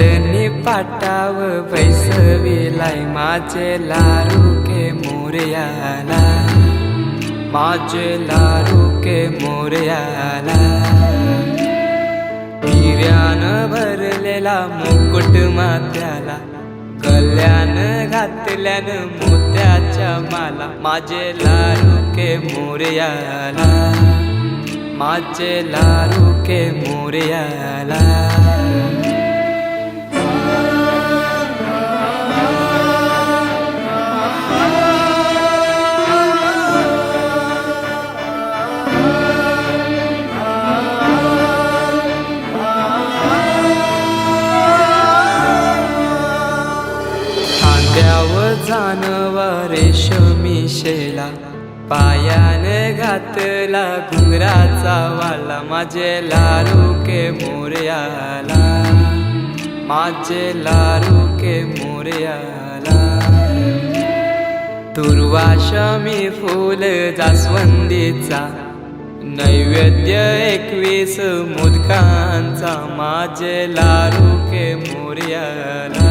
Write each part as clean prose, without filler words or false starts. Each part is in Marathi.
चांदणी पाटाव बैसविलाय माझे लाडूके मोरयाला, माझे लाडूके मोरयाला। हिऱ्यानं भरलेला मुकुट माथ्याला, गल्यानं घातल्यानं मोत्याच्या माला, माझे लाडूके मोरयाला, माझे लाडूके मोरयाला। खांद्यावर जानवा रेशमी शेला, पायाने घातला घुंगराचा वाला, माझे लाडूके मोरयाला, माझे लाडूके मोरयाला। दुर्वाशमी फूल जास्वंदीचा, नैवेद्य 21 मोदकांचा, माझे लाडूके मोरयाला,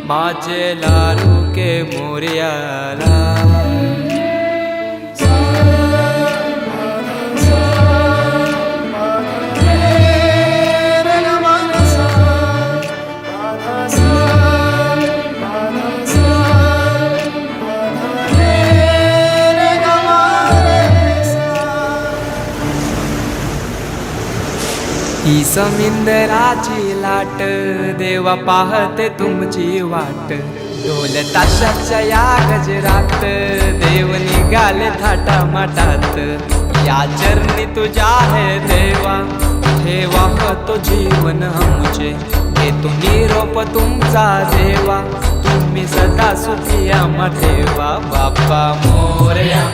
माझे लाडूके मोरयाला। ही समिंदराची लाट, देवा पाहते तुमची वाट, ढोल ताशाच्या या गजरात, देव निघाले थाटा माटात। या चरणी तुझ्या है देवा, ठेवा तो जीवन आमचे, घेतो निरोप तुमचा देवा, तुम्ही सदा सुखी आम्हा ठेवा। बाप्पा मोरया।